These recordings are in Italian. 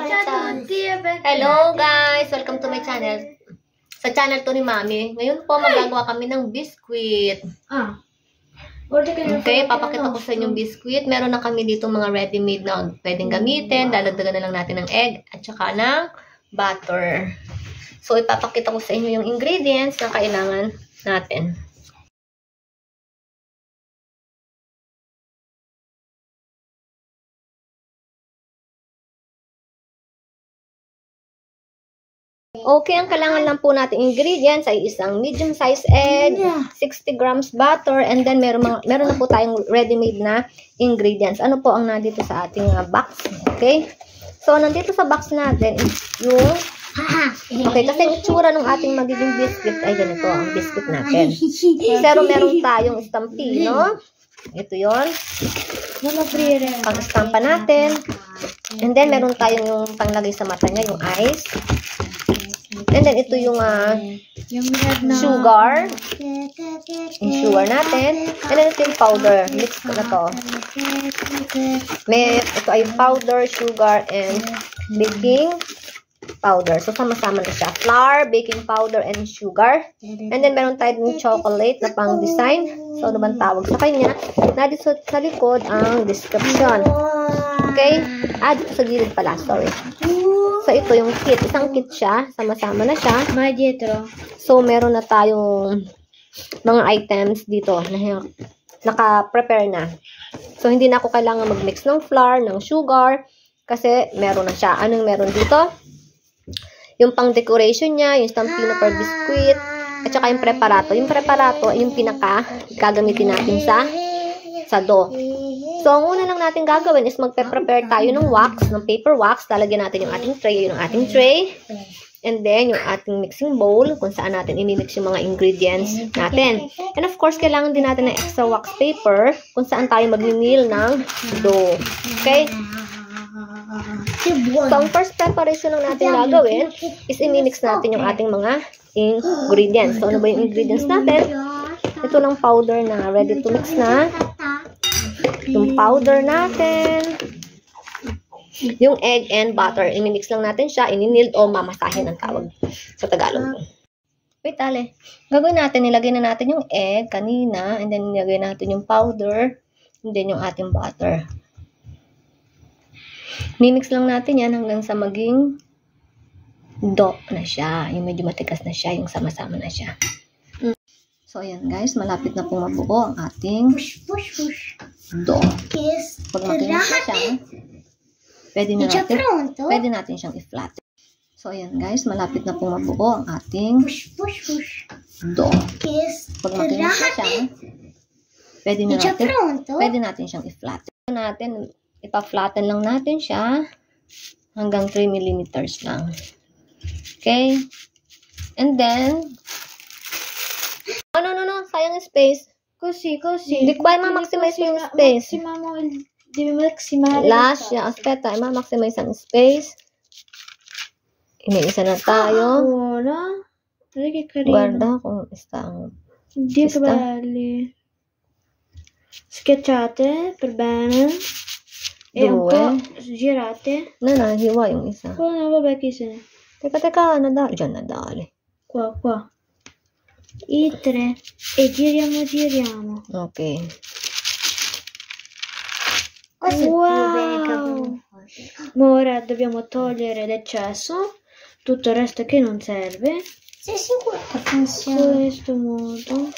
Hello guys! Welcome to my channel. Sa channel to ni Mami. Ngayon po magagawa kami ng biscuit. Okay, papakita ko sa inyo yung biscuit. Meron na kami dito mga ready-made na pwedeng gamitin. Dadagdagan na lang natin ng egg at saka ng butter. So ipapakita ko sa inyo yung ingredients na kailangan natin. Okay, ang kailangan lang po natin ingredients ay isang medium size egg, 60 grams butter, and then meron na po tayong ready-made na ingredients. Ano po ang nandito sa ating box? Okay? So, nandito sa box natin is yung okay, kasi ang itsura ng ating magiging biscuit ay ganito ang biscuit natin. Pero meron tayong stampino. Ito yun. Pang-stampa natin. And then, meron tayong yung panglagay sa mata niya, yung ice. And then, ito yung sugar. Yung sugar natin. And then, ito yung powder. Mix ko na to. Ito ay powder, sugar, and baking powder. So, sama-sama na siya. Flour, baking powder, and sugar. And then, meron tayo yung chocolate na pang-design. So, ano bang tawag sa kanya? Nandito sa likod ang description. Okay? Dito sa gilid pala. Sorry. So, ito yung kit. Isang kit siya. Sama-sama na siya. So, meron na tayong mga items dito na naka-prepare na. So, hindi na ako kailangan mag-mix ng flour, ng sugar, kasi meron na siya. Anong meron dito? Yung pang-decoration niya, yung stampino per biscuit, at saka yung preparato. Yung preparato ay yung pinaka-gagamitin natin sa dough. So, ang una lang natin gagawin is magpe-prepare tayo ng wax, ng paper wax. Lalagyan natin yung ating tray, yung ating tray. And then, yung ating mixing bowl, kung saan natin imimix yung mga ingredients natin. And of course, kailangan din natin ng extra wax paper, kung saan tayo mag-knead ng dough. Okay? So, ang first preparation na natin gagawin is imimix natin yung ating mga ingredients. So, ano ba yung ingredients natin? Ito lang powder na ready to mix na. Yung powder natin. Yung egg and butter. Imimix lang natin siya. Ininiled o mamasahin ang tawag sa Tagalog. Wait, ale. Gagawin natin, nilagay na natin yung egg kanina. And then, nilagay natin yung powder. And then, yung ating butter. Mimix lang natin yan hanggang sa maging dough na siya. Yung medyo matigas na siya. Yung sama-sama na siya. So, ayan guys. Malapit na pong mabuo ang ating dough. Pag makinis na siya, pwede natin siyang i-flatten. So, ayan guys. Malapit na pong mabuo ang ating dough. Pag makinis na siya, pwede natin siyang i-flatten. Ipa-flatten lang natin siya hanggang 3 mm lang. Okay? And then, no, sayang yung space. Così. Hindi ko ba ma-maximize yung space? Devi maximare. Lascia, aspetta, ma-maximize ang space. Iniisa na tayo. Ora. Guarda che carino. Guarda kung sta. Dio che belli. Schiacciate per bene. E un po' girate. No, hiwa yung isa. No, vabbè, chi se ne. Teka, nadali. Diyan nadali. Qua. I 3. E giriamo. Okay. Wow. Ma ora dobbiamo togliere l'eccesso. Tutto il resto che non serve. Sei sicuro che funziona? Questo modo.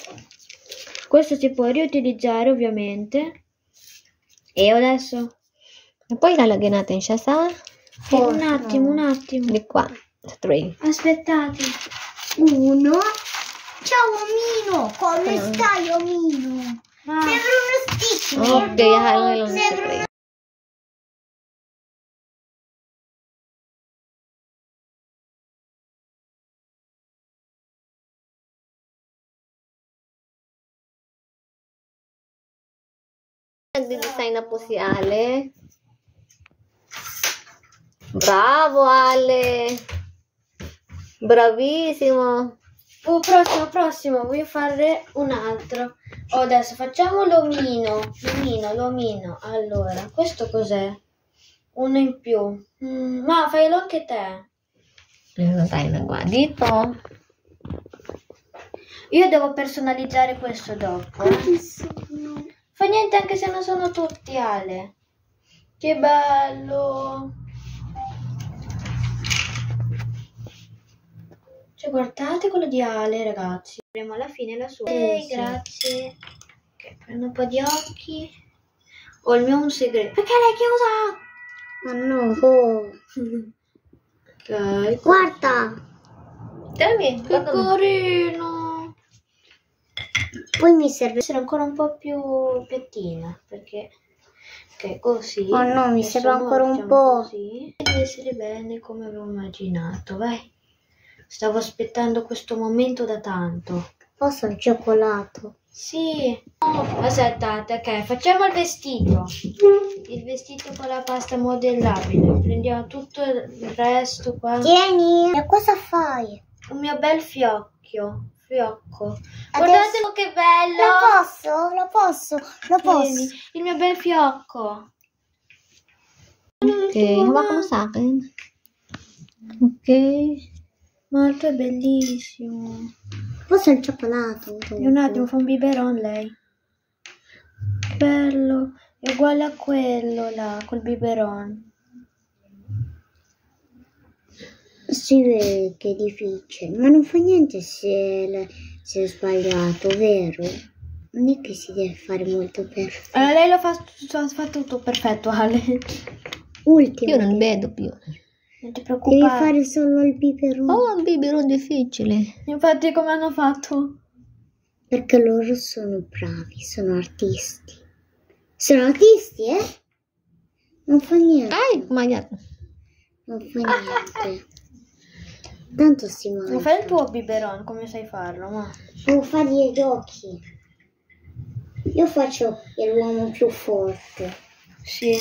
Questo si può riutilizzare ovviamente. E adesso? E poi lalagyan natin siya sa Un attimo. di qua, sa tray. Aspettate. 1. Ciao omino, come stai omino? Sembra uno stick. Okay, halo lang sa tray. Nagde-design na po si Ale. Bravo, Ale! Bravissimo! Prossimo, voglio fare un altro. Adesso facciamo l'omino. Allora, questo cos'è? Uno in più. Ma failo anche te. Meron tayo nagawa dito. Io devo personalizzare questo dopo. Fa niente anche se non sono tutti, Ale. Che bello. Cioè, guardate quello di Ale, ragazzi. Avremo alla fine la sua. Sì. Grazie. Ok, prendo un po' di occhi. Ho il mio un segreto. Perché l'hai chiusa? Ma no. Ok. Guarda. Dammi, Che carino. Poi mi serve. Essere ancora un po' più piattina, perché ok, così. Oh no, mi Adesso serve ancora un facciamo po'. così. Deve essere bene come avevo immaginato, vai. Stavo aspettando questo momento da tanto. Posso il cioccolato? Sì. Oh, aspettate, ok, facciamo il vestito. Il vestito con la pasta modellabile. Prendiamo tutto il resto qua. Tieni. E cosa fai? Un mio bel fiocco. Fiocco. Adesso- Guardate che bello. Lo posso. Tieni, il mio bel fiocco. Ok, hawakan mo sa akin. Ok. Molto è bellissimo. Posso il cioccolato? E un attimo, fa un biberon lei. Che bello. È uguale a quello là, col biberon. Si vede che è difficile, ma non fa niente se è sbagliato, vero? Non è che si deve fare molto perfetto. Allora, lei lo fa tutto perfetto, Ale. Ultimo. Io non vedo più. Non ti Devi preoccupare. fare solo il biberon. Oh, un biberon difficile. Infatti, come hanno fatto? Perché loro sono bravi, sono artisti. Sono artisti, eh? Non fa niente. Ay, kumayat. Non fa niente. Tanto si Non mangia. fai il tuo biberon, come sai farlo, ma... Devo fargli gli occhi. Io faccio l'uomo più forte. Sì.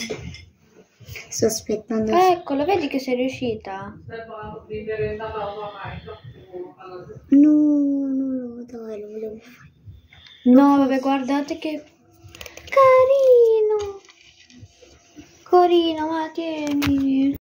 Sto aspettando. Eccolo, vedi che sei riuscita? No, non lo dai, lo volevo fare. No, vabbè, guardate che... Carino! Carino, ma tieni.